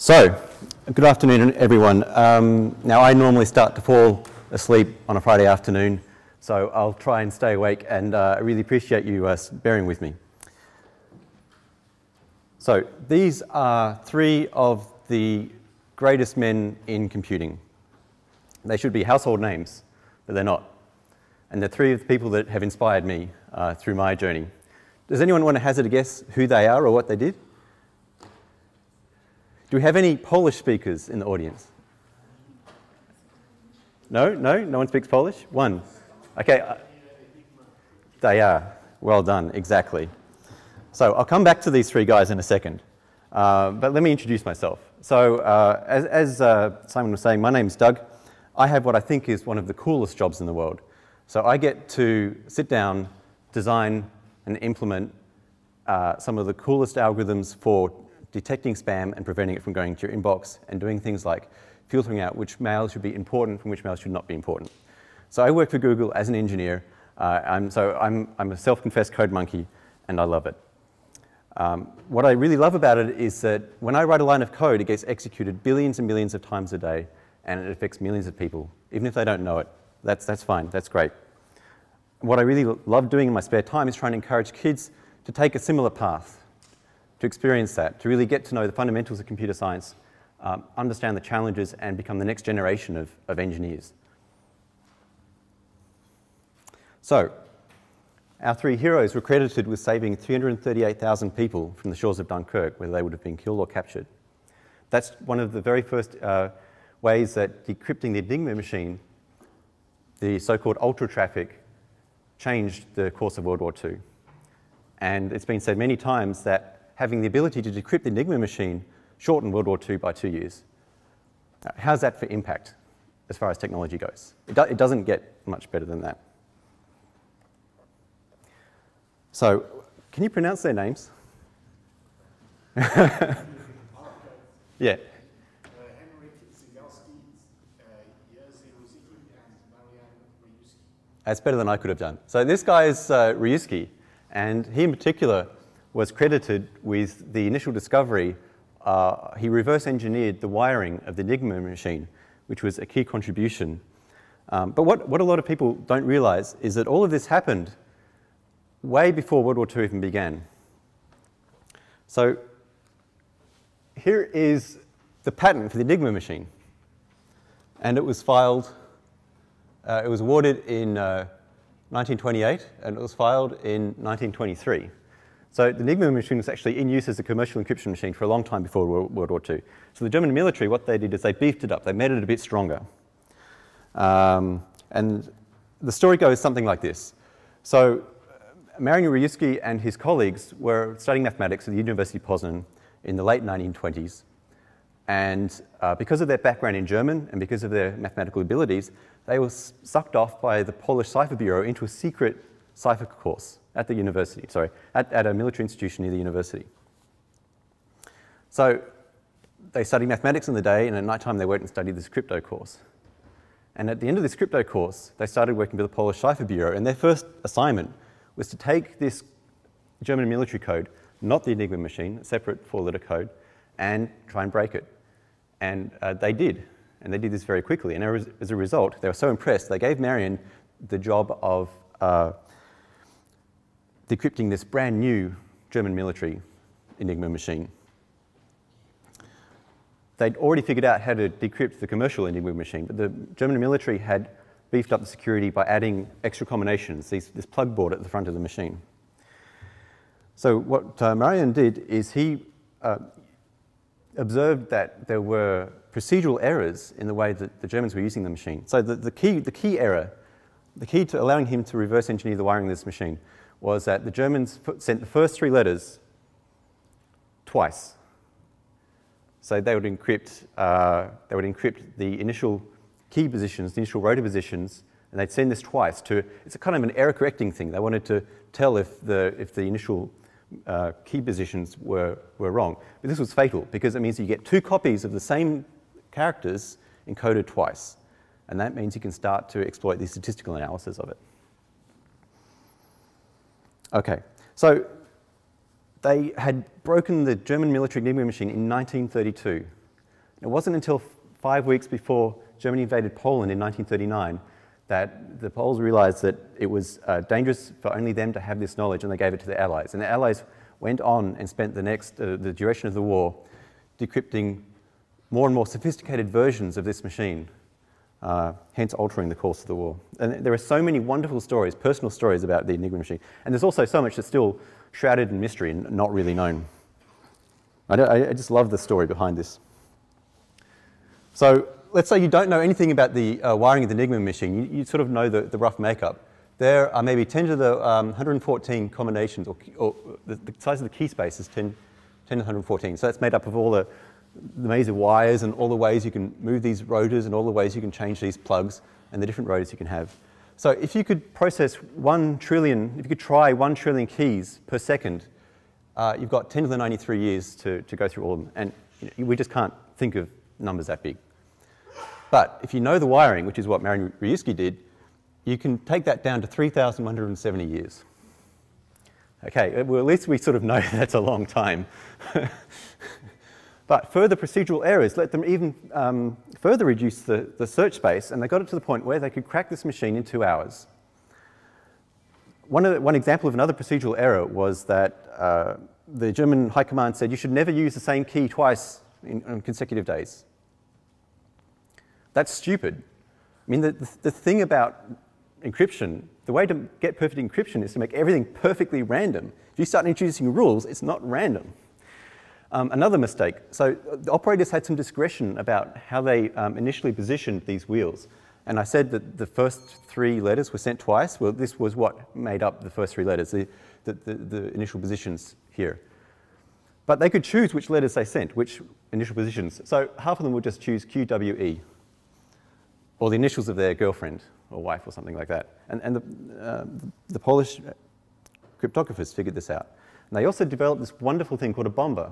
So, good afternoon, everyone. Now, I normally start to fall asleep on a Friday afternoon, so I'll try and stay awake, and I really appreciate you bearing with me. So, these are three of the greatest men in computing. They should be household names, but they're not. And they're three of the people that have inspired me through my journey. Does anyone want to hazard a guess who they are or what they did? Do we have any Polish speakers in the audience? No? No? No one speaks Polish? One. Okay. They are. Well done. Exactly. So I'll come back to these three guys in a second. But let me introduce myself. So as Simon was saying, my name's Doug. I have what I think is one of the coolest jobs in the world. So I get to sit down, design, and implement some of the coolest algorithms for detecting spam and preventing it from going to your inbox, and doing things like filtering out which mail should be important from which mail should not be important. So I work for Google as an engineer. I'm a self-confessed code monkey, and I love it. What I really love about it is that when I write a line of code, it gets executed billions and billions of times a day, and it affects millions of people, even if they don't know it. That's fine. That's great. What I really love doing in my spare time is trying to encourage kids to take a similar path, to experience that, to really get to know the fundamentals of computer science, understand the challenges, and become the next generation of engineers. So, our three heroes were credited with saving 338,000 people from the shores of Dunkirk, where they would have been killed or captured. That's one of the very first ways that decrypting the Enigma machine, the so-called ultra traffic, changed the course of World War II. And it's been said many times that having the ability to decrypt the Enigma machine shortened World War II by 2 years. How's that for impact as far as technology goes? It doesn't get much better than that. So, can you pronounce their names? Yeah. That's better than I could have done. So this guy is Ryusuke, and he in particular was credited with the initial discovery. He reverse engineered the wiring of the Enigma machine, which was a key contribution. But what a lot of people don't realize is that all of this happened way before World War II even began. So here is the patent for the Enigma machine. And it was filed, it was awarded in 1928, and it was filed in 1923. So the Enigma machine was actually in use as a commercial encryption machine for a long time before World War II. So the German military, what they did is they beefed it up. They made it a bit stronger. And the story goes something like this. So Marian Ryusuke and his colleagues were studying mathematics at the University of Poznan in the late 1920s. And because of their background in German and because of their mathematical abilities, they were sucked off by the Polish Cipher Bureau into a secret cipher course at the university, at a military institution near the university. So they studied mathematics in the day, and at night time they went and studied this crypto course. And at the end of this crypto course, they started working with the Polish Cipher Bureau, and their first assignment was to take this German military code, not the Enigma machine, a separate four-letter code, and try and break it. And they did, and they did this very quickly. And as a result, they were so impressed, they gave Marian the job of decrypting this brand new German military Enigma machine. They'd already figured out how to decrypt the commercial Enigma machine, but the German military had beefed up the security by adding extra combinations, this plug board at the front of the machine. So what Marian did is he observed that there were procedural errors in the way that the Germans were using the machine. So the key error, the key to allowing him to reverse engineer the wiring of this machine, was that the Germans sent the first three letters twice. So they would encrypt the initial key positions, the initial rotor positions, and they'd send this twice to, it's a kind of an error correcting thing. They wanted to tell if the initial key positions were wrong. But this was fatal, because it means you get two copies of the same characters encoded twice. And that means you can start to exploit the statistical analysis of it. Okay, so they had broken the German military Enigma machine in 1932. It wasn't until 5 weeks before Germany invaded Poland in 1939 that the Poles realized that it was dangerous for only them to have this knowledge, and they gave it to the Allies. And the Allies went on and spent the duration of the war decrypting more and more sophisticated versions of this machine, hence altering the course of the war. And there are so many wonderful stories, personal stories about the Enigma machine. And there's also so much that's still shrouded in mystery and not really known. I just love the story behind this. So let's say you don't know anything about the wiring of the Enigma machine. You sort of know the rough makeup. There are maybe 10 to the 114 combinations, or the size of the key space is 10 to 114. So that's made up of all the maze of wires and all the ways you can move these rotors and all the ways you can change these plugs and the different rotors you can have. So if you could process 1 trillion, if you could try 1 trillion keys per second, you've got 10 to the 93 years to go through all of them. And we just can't think of numbers that big. But if you know the wiring, which is what Marian Rejewski did, you can take that down to 3,170 years. Okay, well, at least we sort of know that's a long time. But further procedural errors let them even further reduce the search space, and they got it to the point where they could crack this machine in 2 hours. One example of another procedural error was that the German High Command said you should never use the same key twice on consecutive days. That's stupid. I mean, the thing about encryption, the way to get perfect encryption is to make everything perfectly random. If you start introducing rules, it's not random. Another mistake. So the operators had some discretion about how they initially positioned these wheels. And I said that the first 3 letters were sent twice. Well, this was what made up the first 3 letters, the initial positions here. But they could choose which letters they sent, which initial positions. So half of them would just choose QWE, or the initials of their girlfriend or wife or something like that. And the Polish cryptographers figured this out. And they also developed this wonderful thing called a bomber.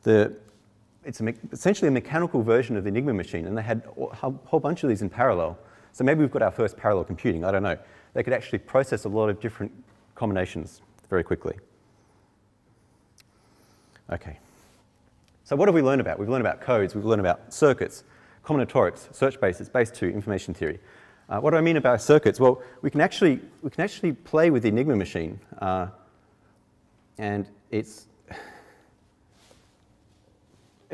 It's essentially a mechanical version of the Enigma machine, and they had a whole bunch of these in parallel. So maybe we've got our first parallel computing, I don't know. They could actually process a lot of different combinations very quickly. Okay. So what have we learned about? We've learned about codes, we've learned about circuits, combinatorics, search bases, base 2, information theory. What do I mean about circuits? Well, we can actually play with the Enigma machine, and it's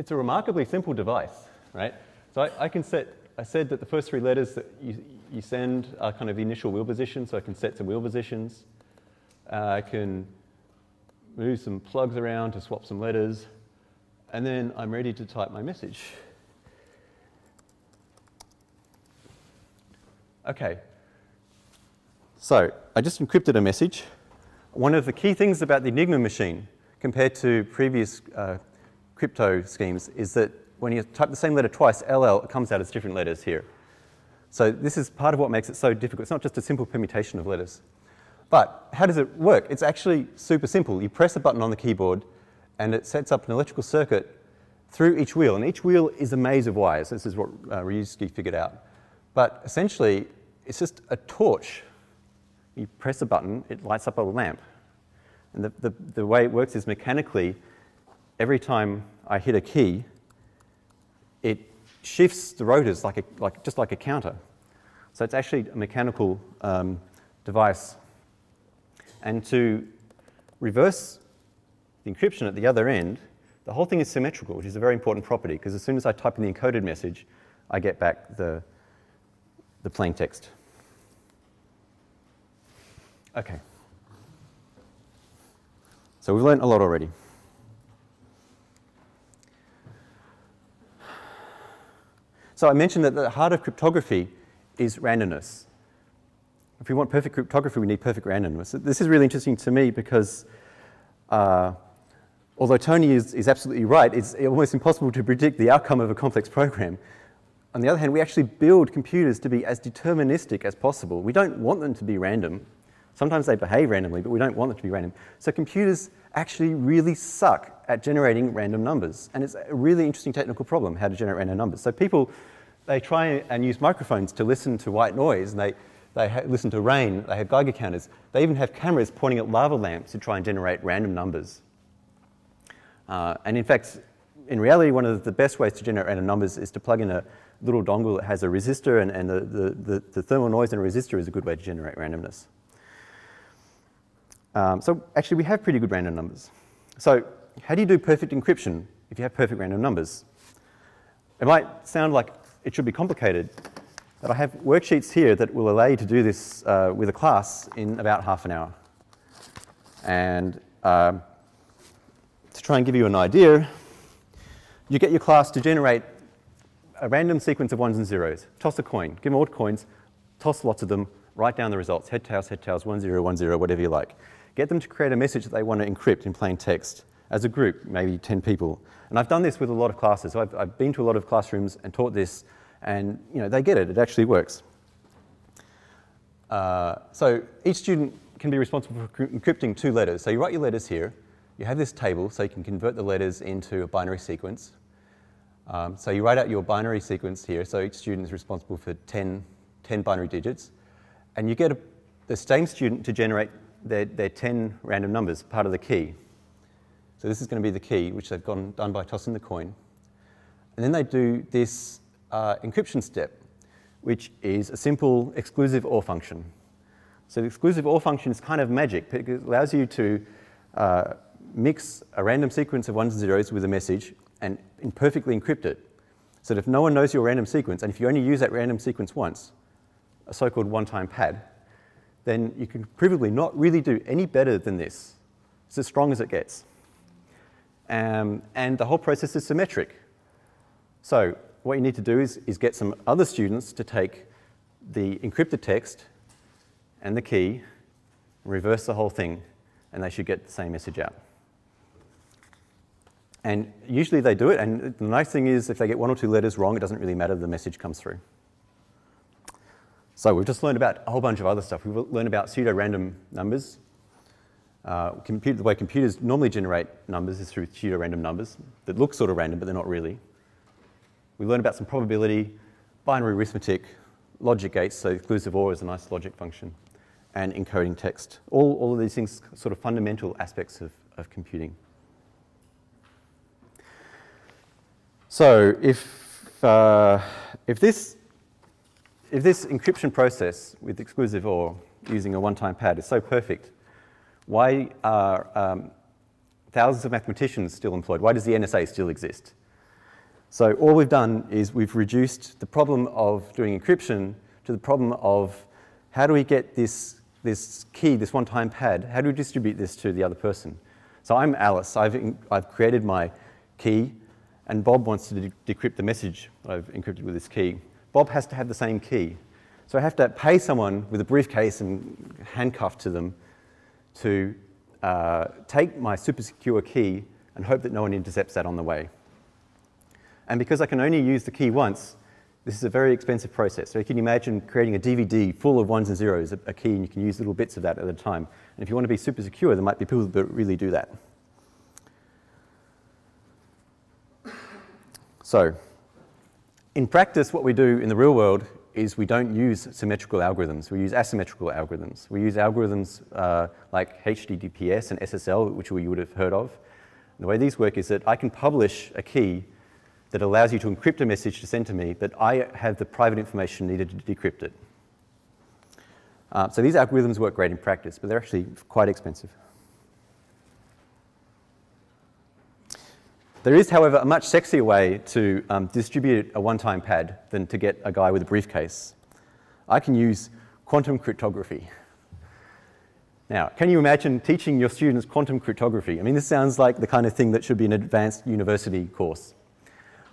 a remarkably simple device, right? So I said that the first 3 letters that you send are kind of the initial wheel positions, so I can set some wheel positions. I can move some plugs around to swap some letters, and then I'm ready to type my message. Okay, so I just encrypted a message. One of the key things about the Enigma machine compared to previous crypto schemes is that when you type the same letter twice, LL, it comes out as different letters here. So this is part of what makes it so difficult. It's not just a simple permutation of letters. But how does it work? It's actually super simple. You press a button on the keyboard, and it sets up an electrical circuit through each wheel. And each wheel is a maze of wires. This is what Rejewski figured out. But essentially, it's just a torch. You press a button, it lights up a lamp. And the way it works is mechanically, every time I hit a key, it shifts the rotors just like a counter. So it's actually a mechanical device. And to reverse the encryption at the other end, the whole thing is symmetrical, which is a very important property, because as soon as I type in the encoded message, I get back the plain text. Okay. So we've learned a lot already. So I mentioned that the heart of cryptography is randomness. If we want perfect cryptography, we need perfect randomness. This is really interesting to me because although Tony is absolutely right, it's almost impossible to predict the outcome of a complex program. On the other hand, we actually build computers to be as deterministic as possible. We don't want them to be random. Sometimes they behave randomly, but we don't want them to be random. So computers actually really suck at generating random numbers. And it's a really interesting technical problem, how to generate random numbers. So people, they try and use microphones to listen to white noise, and they listen to rain, they have Geiger counters. They even have cameras pointing at lava lamps to try and generate random numbers. And in fact, in reality, one of the best ways to generate random numbers is to plug in a little dongle that has a resistor, and the thermal noise in a resistor is a good way to generate randomness. So actually, we have pretty good random numbers. So how do you do perfect encryption if you have perfect random numbers? It might sound like it should be complicated, but I have worksheets here that will allow you to do this with a class in about half an hour. And to try and give you an idea, you get your class to generate a random sequence of ones and zeros. Toss a coin, give them all coins, toss lots of them, write down the results, head, tails, 1, 0, 1, 0, whatever you like. Get them to create a message that they want to encrypt in plain text as a group, maybe 10 people. And I've done this with a lot of classes. So I've been to a lot of classrooms and taught this, and they get it. It actually works. So each student can be responsible for encrypting 2 letters. So you write your letters here. You have this table, so you can convert the letters into a binary sequence. So you write out your binary sequence here. So each student is responsible for 10 binary digits. And you get the same student to generate their 10 random numbers, part of the key. So this is going to be the key, which they've done by tossing the coin. And then they do this encryption step, which is a simple exclusive OR function. So the exclusive OR function is kind of magic. It allows you to mix a random sequence of ones and zeros with a message and perfectly encrypt it. So that if no one knows your random sequence, and if you only use that random sequence once, a so-called one-time pad, then you can provably not really do any better than this. It's as strong as it gets. And the whole process is symmetric. So what you need to do is get some other students to take the encrypted text and the key, reverse the whole thing, and they should get the same message out. And usually they do it, and the nice thing is if they get 1 or 2 letters wrong, it doesn't really matter, the message comes through. So we've just learned about a whole bunch of other stuff. We've learned about pseudo-random numbers. The way computers normally generate numbers is through pseudo-random numbers that look sort of random, but they're not really. We learned about some probability, binary arithmetic, logic gates, so exclusive OR is a nice logic function, and encoding text. All of these things sort of fundamental aspects of computing. So if this encryption process with exclusive OR using a one-time pad is so perfect, why are thousands of mathematicians still employed? Why does the NSA still exist? So all we've done is we've reduced the problem of doing encryption to the problem of how do we get this key, this one-time pad, how do we distribute this to the other person? So I'm Alice. I've created my key, and Bob wants to decrypt the message that I've encrypted with this key. Bob has to have the same key. So I have to pay someone with a briefcase and handcuffed to them to take my super secure key and hope that no one intercepts that on the way. And because I can only use the key once, this is a very expensive process. So you can imagine creating a DVD full of ones and zeros, a key, and you can use little bits of that at a time. And if you want to be super secure, there might be people that really do that. So in practice, what we do in the real world is we don't use symmetrical algorithms. We use asymmetrical algorithms. We use algorithms like HTTPS and SSL, which you would have heard of. And the way these work is that I can publish a key that allows you to encrypt a message to send to me, but I have the private information needed to decrypt it. So these algorithms work great in practice, but they're actually quite expensive. There is, however, a much sexier way to distribute a one-time pad than to get a guy with a briefcase. I can use quantum cryptography. Now, can you imagine teaching your students quantum cryptography? I mean, this sounds like the kind of thing that should be an advanced university course.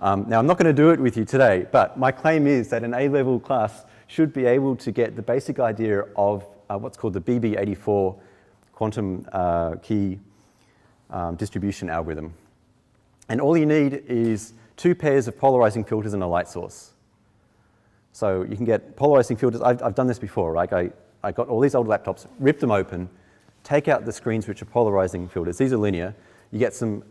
Now, I'm not going to do it with you today, but my claim is that an A-level class should be able to get the basic idea of what's called the BB84 quantum key distribution algorithm. And all you need is 2 pairs of polarizing filters and a light source. So you can get polarizing filters. I've done this before, right? I got all these old laptops, ripped them open, take out the screens which are polarizing filters. These are linear. You get some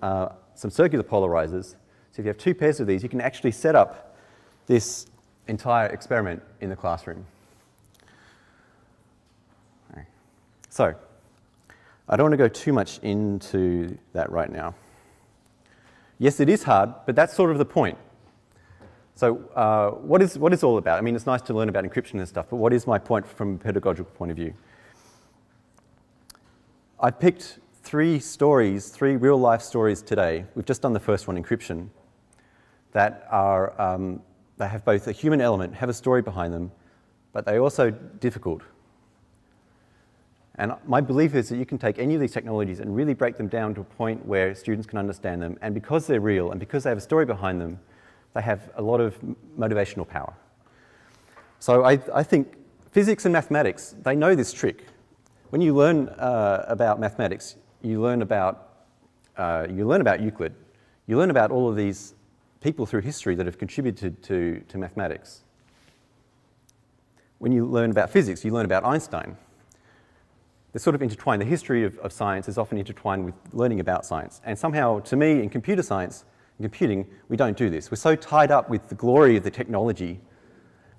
circular polarizers. So if you have 2 pairs of these, you can actually set up this entire experiment in the classroom. Right. So I don't want to go too much into that right now. Yes, it is hard, but that's sort of the point. So what is all about? I mean, it's nice to learn about encryption and stuff, but what is my point from a pedagogical point of view? I picked three real-life stories today. We've just done the first one, encryption, that are, they have both a human element, have a story behind them, but they're also difficult. And my belief is that you can take any of these technologies and really break them down to a point where students can understand them, and because they're real and because they have a story behind them, they have a lot of motivational power. So I think physics and mathematics, they know this trick. When you learn about mathematics, you learn about Euclid, you learn about all of these people through history that have contributed to mathematics. When you learn about physics, you learn about Einstein. They're sort of intertwined. The history of science is often intertwined with learning about science. And somehow, to me, in computer science, in computing, we don't do this. We're so tied up with the glory of the technology,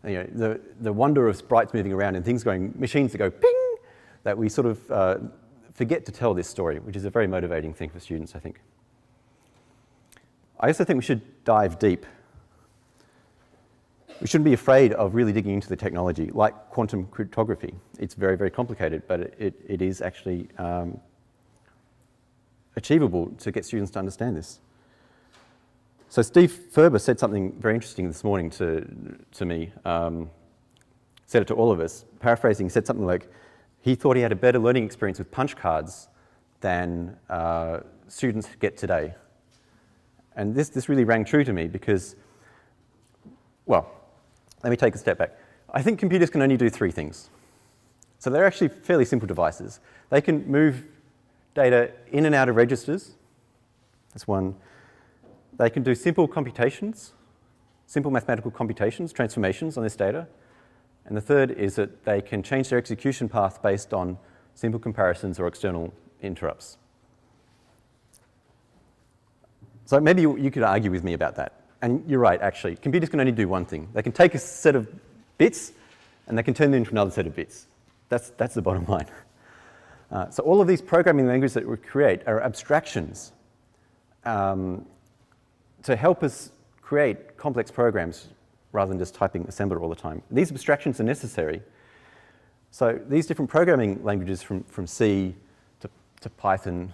you know, the wonder of sprites moving around and things going, machines that go ping, that we sort of forget to tell this story, which is a very motivating thing for students, I think. I also think we should dive deep. We shouldn't be afraid of really digging into the technology, like quantum cryptography. It's very, very complicated, but it is actually achievable to get students to understand this. So Steve Ferber said something very interesting this morning to me, said it to all of us. Paraphrasing, he said something like, he thought he had a better learning experience with punch cards than students get today. And this really rang true to me because, well, let me take a step back. I think computers can only do three things. So they're actually fairly simple devices. They can move data in and out of registers. That's one. They can do simple computations, simple mathematical computations, transformations on this data. And the third is that they can change their execution path based on simple comparisons or external interrupts. So maybe you could argue with me about that. And you're right, actually. Computers can only do one thing. They can take a set of bits, and they can turn them into another set of bits. That's the bottom line. So all of these programming languages that we create are abstractions to help us create complex programs rather than just typing assembler all the time. These abstractions are necessary. So these different programming languages from C to Python,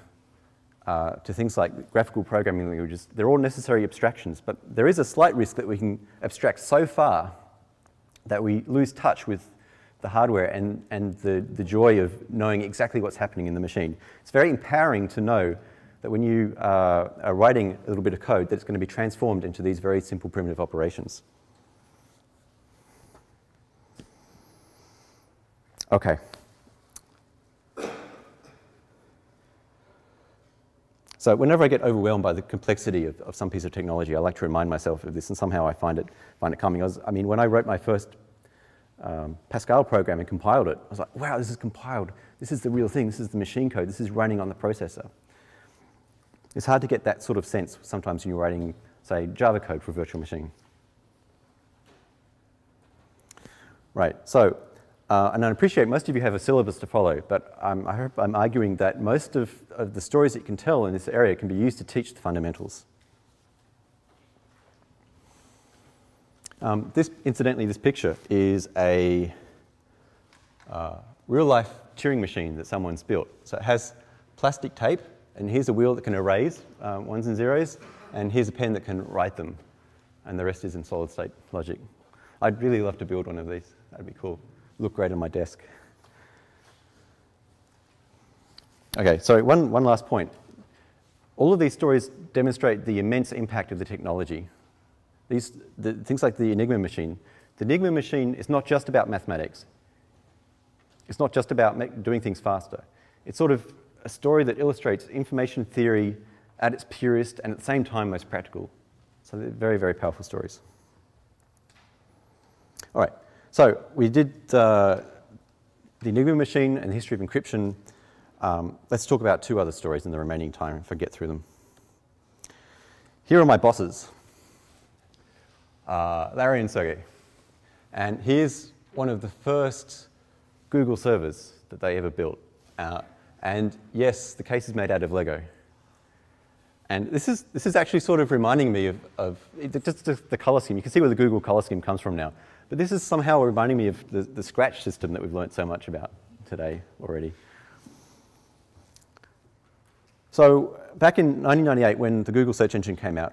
to things like graphical programming languages, they're all necessary abstractions, but there is a slight risk that we can abstract so far that we lose touch with the hardware and the joy of knowing exactly what's happening in the machine. It's very empowering to know that when you are writing a little bit of code, that it's going to be transformed into these very simple primitive operations. Okay. So whenever I get overwhelmed by the complexity of some piece of technology, I like to remind myself of this, and somehow I find it calming. I mean, when I wrote my first Pascal program and compiled it, I was like, wow, this is compiled. This is the real thing. This is the machine code. This is running on the processor. It's hard to get that sort of sense sometimes when you're writing, say, Java code for a virtual machine. Right, so, and I appreciate most of you have a syllabus to follow, but I hope I'm arguing that most of the stories that you can tell in this area can be used to teach the fundamentals. Incidentally, this picture is a real-life Turing machine that someone's built. So it has plastic tape, and here's a wheel that can erase ones and zeros, and here's a pen that can write them, and the rest is in solid-state logic. I'd really love to build one of these. That'd be cool. Look great on my desk. Okay, so one last point. All of these stories demonstrate the immense impact of the technology. Things like the Enigma Machine. The Enigma Machine is not just about mathematics. It's not just about doing things faster. It's sort of a story that illustrates information theory at its purest and at the same time most practical. So they're very, very powerful stories. All right, so we did the Enigma Machine and the history of encryption. Let's talk about two other stories in the remaining time if I get through them. Here are my bosses, Larry and Sergey. And here's one of the first Google servers that they ever built. And yes, the case is made out of Lego. And this is actually sort of reminding me of just the color scheme. You can see where the Google color scheme comes from now. But this is somehow reminding me of the Scratch system that we've learned so much about today already. So back in 1998, when the Google search engine came out,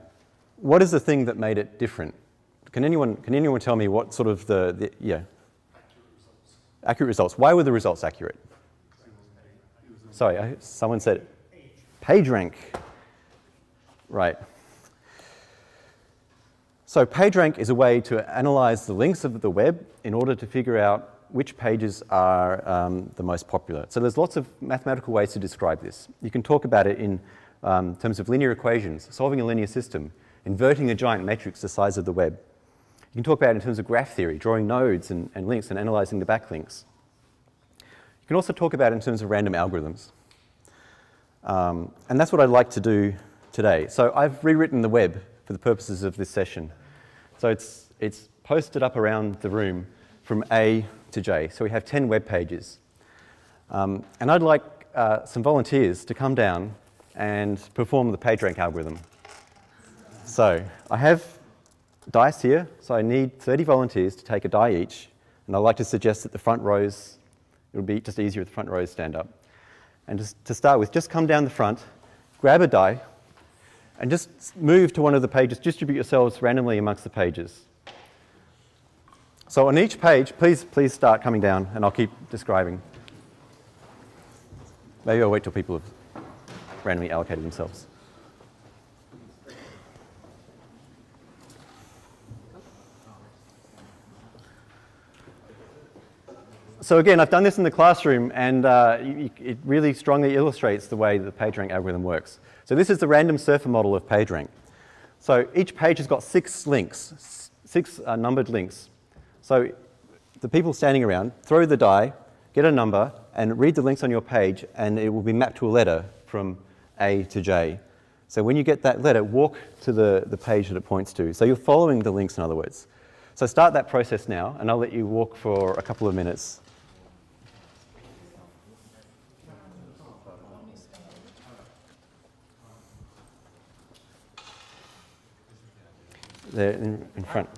what is the thing that made it different? Can anyone tell me what sort of accurate results? Why were the results accurate? Sorry, someone said PageRank. Right. So PageRank is a way to analyze the links of the web in order to figure out which pages are the most popular. So there's lots of mathematical ways to describe this. You can talk about it in terms of linear equations, solving a linear system, inverting a giant matrix the size of the web. You can talk about it in terms of graph theory, drawing nodes and links and analyzing the backlinks. You can also talk about it in terms of random algorithms. And that's what I'd like to do today. So I've rewritten the web for the purposes of this session. So it's posted up around the room from A to J. So we have 10 web pages. And I'd like some volunteers to come down and perform the PageRank algorithm. So I have dice here, so I need 30 volunteers to take a die each. And I'd like to suggest that the front rows, it would be just easier if the front rows stand up. And just to start with, just come down the front, grab a die, and just move to one of the pages, distribute yourselves randomly amongst the pages. So on each page, please start coming down, and I'll keep describing. Maybe I'll wait till people have randomly allocated themselves. So again, I've done this in the classroom, and it really strongly illustrates the way the PageRank algorithm works. So this is the random surfer model of PageRank. So each page has got 6 links, 6 numbered links. So the people standing around throw the die, get a number, and read the links on your page, and it will be mapped to a letter from A to J. So when you get that letter, walk to the page that it points to. So you're following the links, in other words. So start that process now, and I'll let you walk for a couple of minutes. There in front.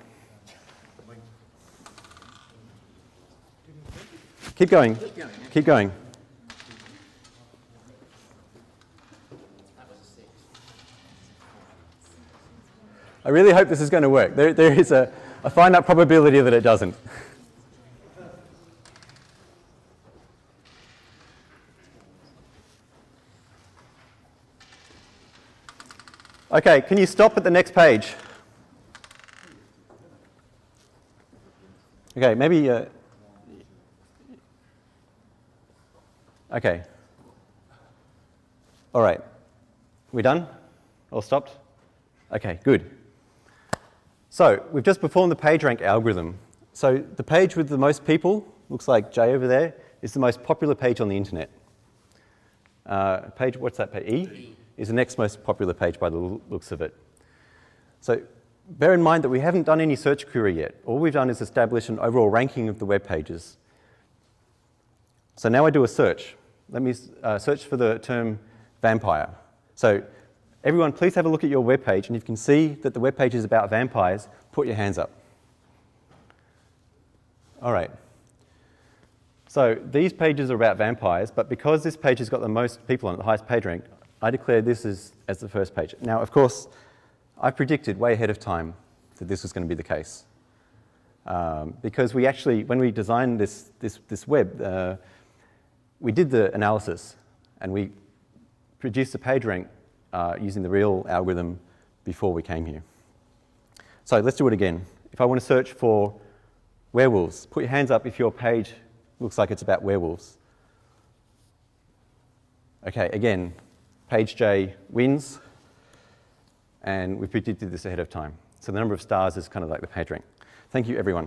Keep going. Keep going. I really hope this is going to work. There is a finite probability that it doesn't. Okay, can you stop at the next page? Okay, maybe, okay. All right, we done? All stopped? Okay, good. So we've just performed the PageRank algorithm. So the page with the most people, looks like J over there, is the most popular page on the internet. Page, what's that page? E? Is the next most popular page by the looks of it. So bear in mind that we haven't done any search query yet. All we've done is establish an overall ranking of the web pages. So now I do a search. Let me search for the term vampire. So everyone, please have a look at your web page, and if you can see that the web page is about vampires, put your hands up. All right. So these pages are about vampires, but because this page has got the most people on it, the highest page rank, I declare this as the first page. Now, of course, I predicted way ahead of time that this was going to be the case. Because we actually, when we designed this web, we did the analysis, and we produced the PageRank using the real algorithm before we came here. So let's do it again. If I want to search for werewolves, put your hands up if your page looks like it's about werewolves. Okay, again, page J wins, and we predicted this ahead of time. So the number of stars is kind of like the PageRank. Thank you, everyone.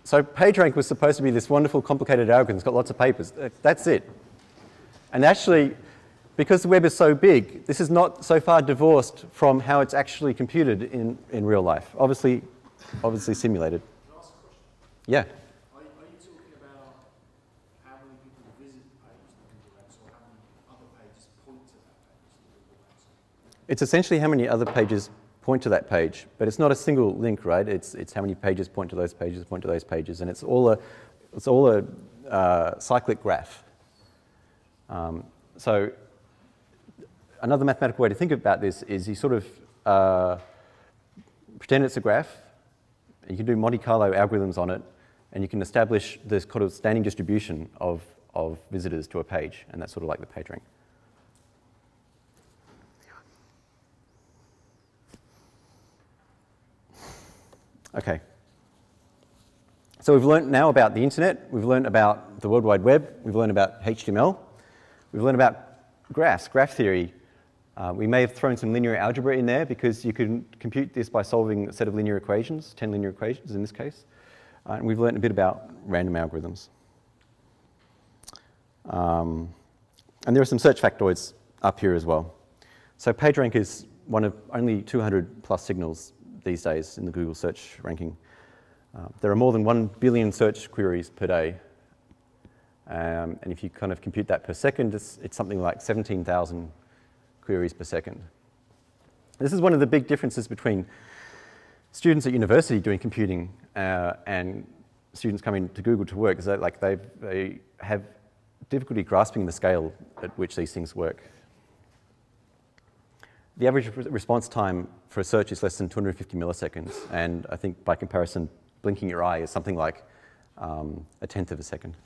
So PageRank was supposed to be this wonderful, complicated algorithm. It's got lots of papers. That's it. And actually, because the web is so big, this is not so far divorced from how it's actually computed in real life. Obviously simulated. Can I ask a Yeah. Are you talking about how many people visit the page that Google ranks, or how many other pages point to that page that Google ranks on? It's essentially how many other pages point to that page, but it's not a single link, right? It's how many pages point to those pages, and it's all a cyclic graph. So another mathematical way to think about this is you sort of pretend it's a graph. You can do Monte Carlo algorithms on it, and you can establish this kind of standing distribution of visitors to a page, and that's sort of like the PageRank. Okay. So we've learned now about the internet, we've learned about the World Wide Web, we've learned about HTML, we've learned about graphs, graph theory. We may have thrown some linear algebra in there because you can compute this by solving a set of linear equations, 10 linear equations in this case. And we've learned a bit about random algorithms. And there are some search factoids up here as well. So PageRank is one of only 200 plus signals these days in the Google search ranking. There are more than 1 billion search queries per day. And if you kind of compute that per second, it's something like 17,000 queries per second. This is one of the big differences between students at university doing computing and students coming to Google to work, is that like they have difficulty grasping the scale at which these things work. The average response time for a search is less than 250 milliseconds, and I think by comparison, blinking your eye is something like a tenth of a second.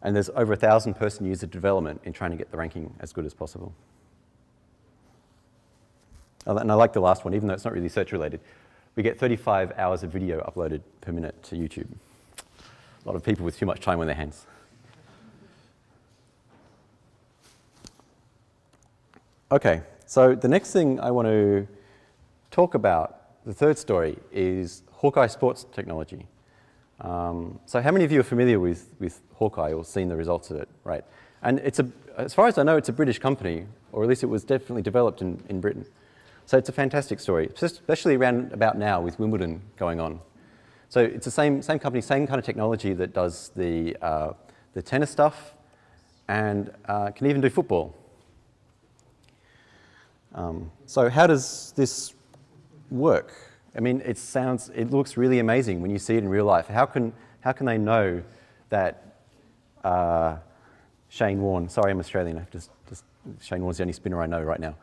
And there's over 1,000 person user development in trying to get the ranking as good as possible. And I like the last one, even though it's not really search related. We get 35 hours of video uploaded per minute to YouTube. A lot of people with too much time on their hands. Okay, so the next thing I want to talk about, the third story, is Hawkeye sports technology. So how many of you are familiar with Hawkeye or seen the results of it, right? And as far as I know, it's a British company, or at least it was definitely developed in Britain. So it's a fantastic story, especially around about now with Wimbledon going on. So it's the same company, same kind of technology that does the tennis stuff and can even do football. So how does this work? I mean, it looks really amazing when you see it in real life. How can they know that Shane Warne, sorry, I'm Australian, Shane Warne's the only spinner I know right now.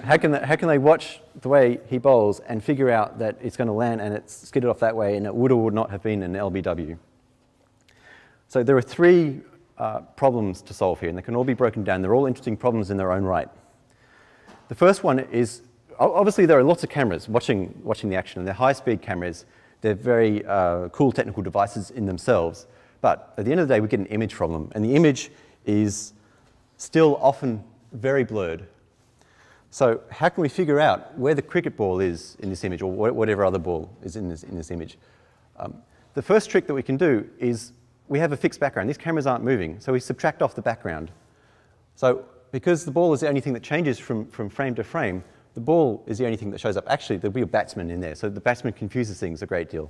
How can they watch the way he bowls and figure out that it's going to land and it's skidded off that way and it would or would not have been an LBW? So there are three problems to solve here, and they can all be broken down. They're all interesting problems in their own right. The first one is, obviously there are lots of cameras watching the action, and they're high-speed cameras. They're very cool technical devices in themselves. But at the end of the day, we get an image from them, and the image is still often very blurred. So how can we figure out where the cricket ball is in this image, or whatever other ball is in this image? The first trick that we can do is we have a fixed background. These cameras aren't moving, so we subtract off the background. So because the ball is the only thing that changes from frame to frame, the ball is the only thing that shows up. Actually, there'll be a batsman in there, so the batsman confuses things a great deal.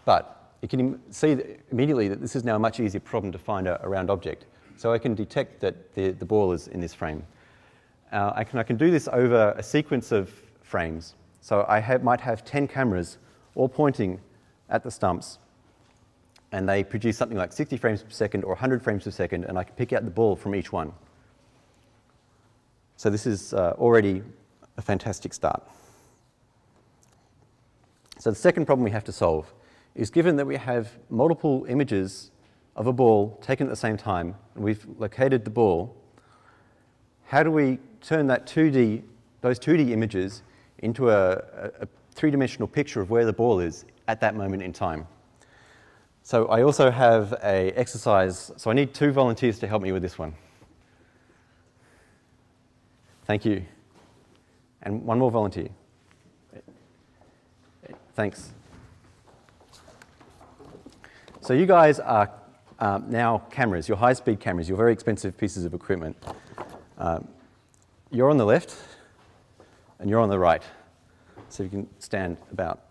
But you can see immediately that this is now a much easier problem to find a round object. So I can detect that the ball is in this frame. I can do this over a sequence of frames. So I might have 10 cameras all pointing at the stumps, and they produce something like 60 frames per second or 100 frames per second, and I can pick out the ball from each one. So this is already a fantastic start. So the second problem we have to solve is, given that we have multiple images of a ball taken at the same time, and we've located the ball, how do we turn those 2D images into a three-dimensional picture of where the ball is at that moment in time? So I also have an exercise, so I need 2 volunteers to help me with this one. Thank you. And one more volunteer. Thanks. So you guys are now cameras, your high-speed cameras, your very expensive pieces of equipment. You're on the left, and you're on the right. So you can stand about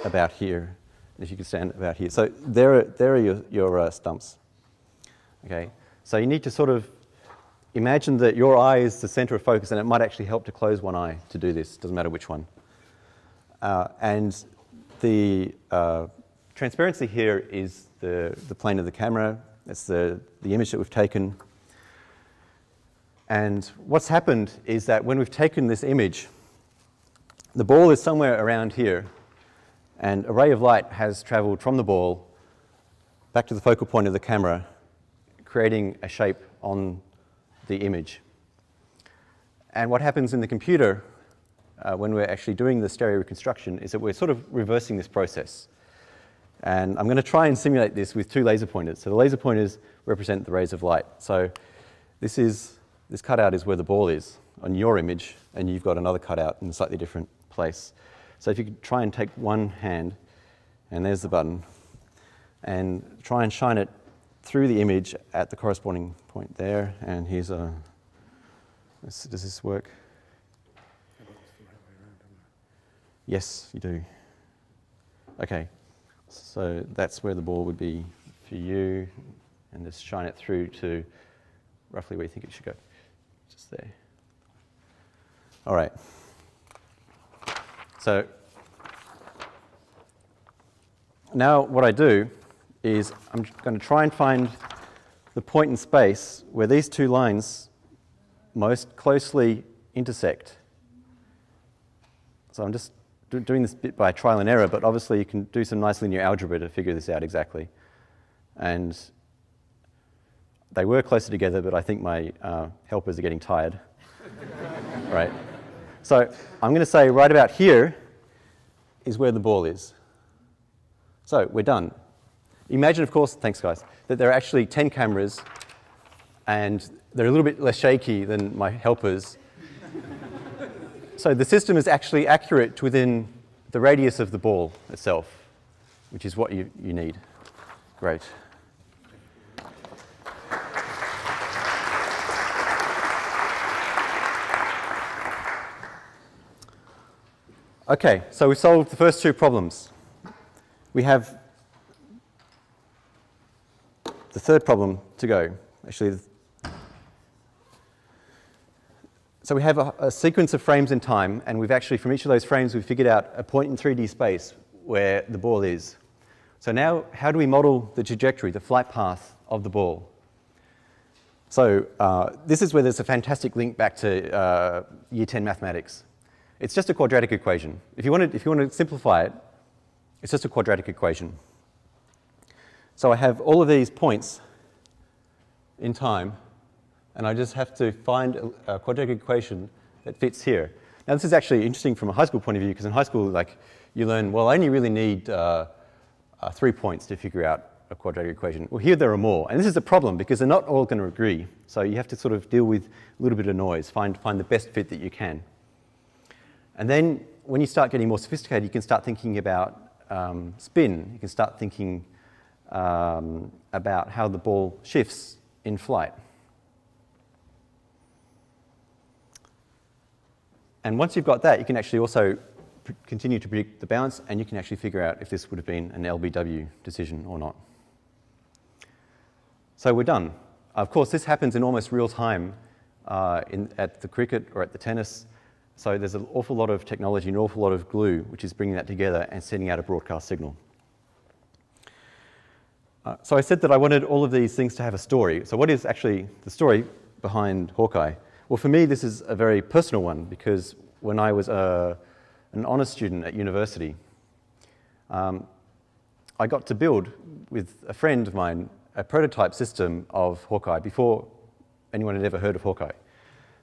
about here. If you could stand about here. So there are your stumps. Okay. So you need to sort of imagine that your eye is the center of focus, and it might actually help to close one eye to do this. Doesn't matter which one. And the transparency here is the plane of the camera. That's the image that we've taken. And what's happened is that when we've taken this image, the ball is somewhere around here, and a ray of light has traveled from the ball back to the focal point of the camera, creating a shape on the image. And what happens in the computer when we're actually doing the stereo reconstruction is that we're sort of reversing this process. And I'm going to try and simulate this with two laser pointers. So the laser pointers represent the rays of light. So this cutout is where the ball is on your image, and you've got another cutout in a slightly different place. So if you could try and take one hand, and there's the button, and try and shine it through the image at the corresponding point there, and here's a... Does this work? Yes, you do. Okay, so that's where the ball would be for you, and just shine it through to roughly where you think it should go. Just there. All right. So now what I do is I'm going to try and find the point in space where these two lines most closely intersect. So I'm just doing this bit by trial and error, but obviously you can do some nice linear algebra to figure this out exactly. And they were closer together, but I think my helpers are getting tired. Right. So I'm going to say right about here is where the ball is. So we're done. Imagine, of course, thanks guys, that there are actually 10 cameras, and they're a little bit less shaky than my helpers. So the system is actually accurate to within the radius of the ball itself, which is what you need. Great. Okay, so we solved the first two problems. We have the third problem to go. Actually, so we have a sequence of frames in time, and we've actually, from each of those frames, we've figured out a point in 3D space where the ball is. So now, how do we model the trajectory, the flight path of the ball? So this is where there's a fantastic link back to Year 10 mathematics. It's just a quadratic equation. If you want to simplify it, it's just a quadratic equation. So I have all of these points in time, and I just have to find a quadratic equation that fits here. Now this is actually interesting from a high school point of view, because in high school, like, you learn, well, I only really need 3 points to figure out a quadratic equation. Well, here there are more, and this is a problem because they're not all going to agree. So you have to sort of deal with a little bit of noise, find the best fit that you can. And then when you start getting more sophisticated, you can start thinking about spin. You can start thinking about how the ball shifts in flight. And once you've got that, you can actually also continue to predict the bounce, and you can actually figure out if this would have been an LBW decision or not. So we're done. Of course, this happens in almost real time at the cricket or at the tennis. So there's an awful lot of technology, an awful lot of glue, which is bringing that together and sending out a broadcast signal. So I said that I wanted all of these things to have a story. So what is actually the story behind Hawkeye? Well, for me, this is a very personal one, because when I was an honours student at university, I got to build with a friend of mine a prototype system of Hawkeye before anyone had ever heard of Hawkeye.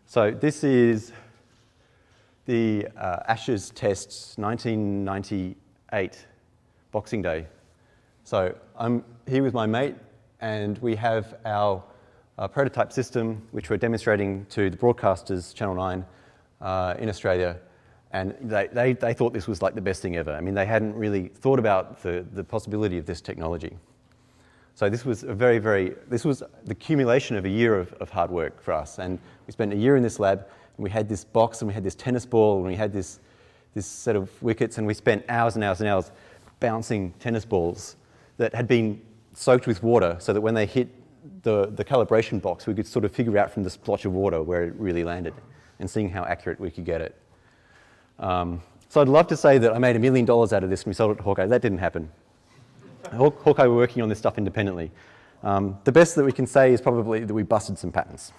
So this is the Ashes Test 1998 Boxing Day. So I'm here with my mate, and we have our prototype system, which we're demonstrating to the broadcasters, Channel 9 in Australia, and they thought this was like the best thing ever. I mean, they hadn't really thought about the possibility of this technology. So this was this was the accumulation of a year of hard work for us, and we spent a year in this lab, and we had this box, and we had this tennis ball, and we had this this set of wickets, and we spent hours and hours and hours bouncing tennis balls that had been soaked with water so that when they hit the calibration box, we could sort of figure out from the splotch of water where it really landed and seeing how accurate we could get it. So I'd love to say that I made $1 million out of this and we sold it to Hawkeye. That didn't happen. Hawkeye were working on this stuff independently. The best that we can say is probably that we busted some patents.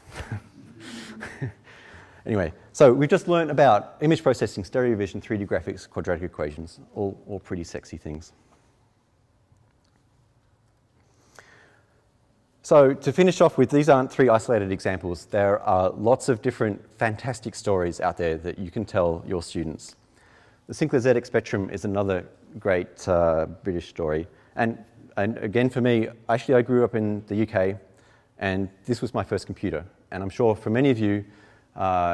Anyway, so we've just learned about image processing, stereo vision, 3D graphics, quadratic equations, all pretty sexy things. So to finish off with, these aren't 3 isolated examples. There are lots of different fantastic stories out there that you can tell your students. The Sinclair ZX Spectrum is another great British story. And again, for me, actually I grew up in the UK, and this was my first computer. And I'm sure for many of you,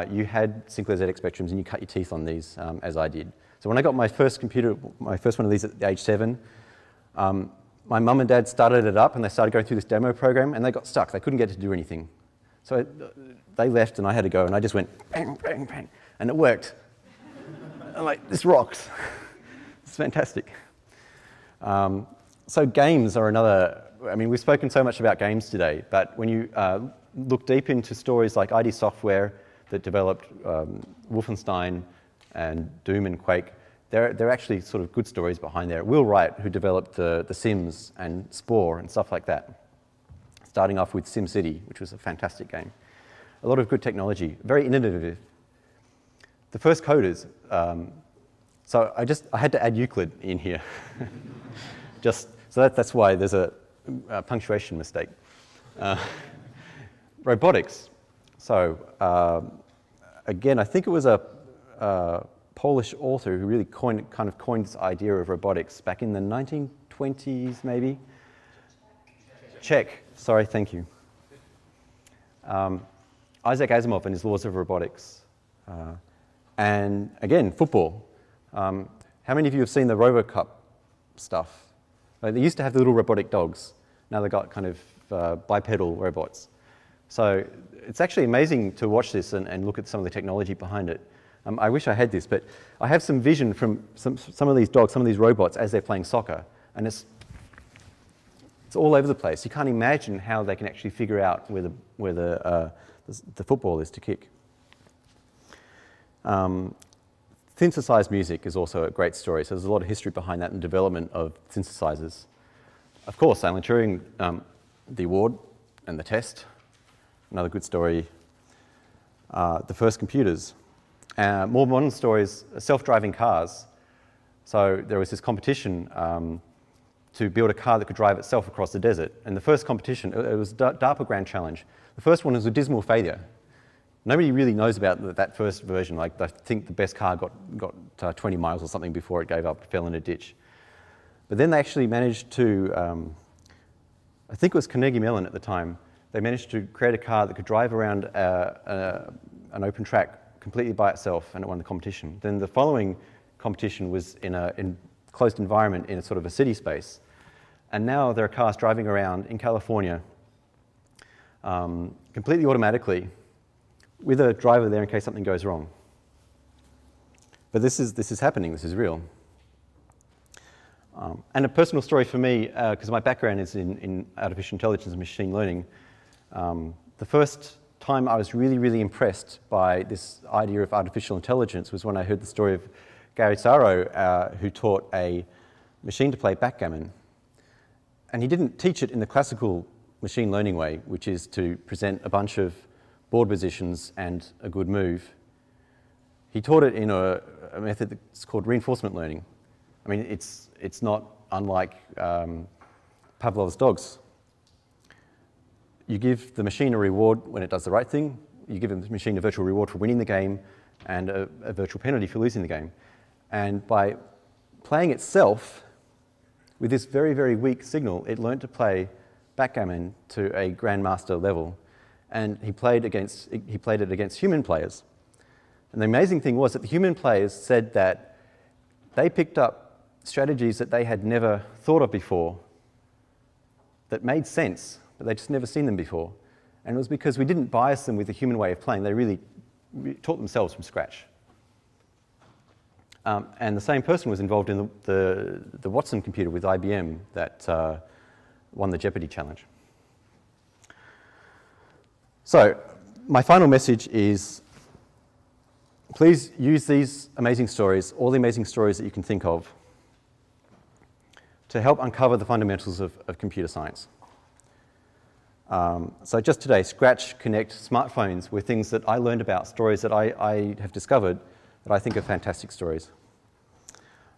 you had Sinclair ZX Spectrums and you cut your teeth on these, as I did. So when I got my first computer, my first one of these at age 7, my mum and dad started it up and they started going through this demo program and they got stuck. They couldn't get it to do anything. So they left and I had to go and I just went bang, bang, bang, and it worked. I'm like, this rocks. It's fantastic. So games are another, I mean, we've spoken so much about games today, but when you look deep into stories like ID Software that developed Wolfenstein and Doom and Quake, there are actually sort of good stories behind there. Will Wright, who developed The Sims and Spore and stuff like that, starting off with SimCity, which was a fantastic game. A lot of good technology, very innovative. The first coders, so I had to add Euclid in here. So that's why there's a punctuation mistake. Robotics. So again, I think it was a Polish author who really kind of coined this idea of robotics back in the 1920s, maybe. Czech. Sorry, thank you. Isaac Asimov and his laws of robotics. And again, football. How many of you have seen the RoboCup stuff? They used to have the little robotic dogs. Now they've got kind of bipedal robots. So it's actually amazing to watch this and look at some of the technology behind it. I wish I had this, but I have some vision from some of these dogs, some of these robots as they're playing soccer, and it's all over the place. You can't imagine how they can actually figure out where the football is to kick. Synthesized music is also a great story, so there's a lot of history behind that and development of synthesizers. Of course, Alan Turing, the award and the test, another good story. The first computers. More modern stories, self-driving cars. So there was this competition to build a car that could drive itself across the desert. And the first competition, it was DARPA Grand Challenge. The first one was a dismal failure. Nobody really knows about that first version. Like, I think the best car got 20 miles or something before it gave up, fell in a ditch. But then they actually managed to, I think it was Carnegie Mellon at the time, they managed to create a car that could drive around an open track completely by itself, and it won the competition. Then the following competition was in a closed environment in a sort of a city space. And now there are cars driving around in California completely automatically with a driver there in case something goes wrong. But this is happening, this is real. And a personal story for me, because my background is in artificial intelligence and machine learning, the first time I was really, really impressed by this idea of artificial intelligence was when I heard the story of Gary Saro, who taught a machine to play backgammon. And he didn't teach it in the classical machine learning way, which is to present a bunch of board positions and a good move. He taught it in a method that's called reinforcement learning. I mean, it's not unlike Pavlov's dogs. You give the machine a reward when it does the right thing. You give the machine a virtual reward for winning the game and a virtual penalty for losing the game. And by playing itself with this very, very weak signal, it learned to play backgammon to a grandmaster level. And he played it against human players. And the amazing thing was that the human players said that they picked up strategies that they had never thought of before that made sense, but they'd just never seen them before. And it was because we didn't bias them with the human way of playing. They really taught themselves from scratch. And the same person was involved in the Watson computer with IBM that won the Jeopardy challenge. So my final message is, please use these amazing stories, all the amazing stories that you can think of, to help uncover the fundamentals of computer science. So just today, Scratch, Connect, smartphones were things that I learned about, stories that I have discovered that I think are fantastic stories.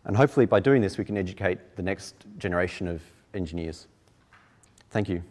And hopefully by doing this, we can educate the next generation of engineers. Thank you.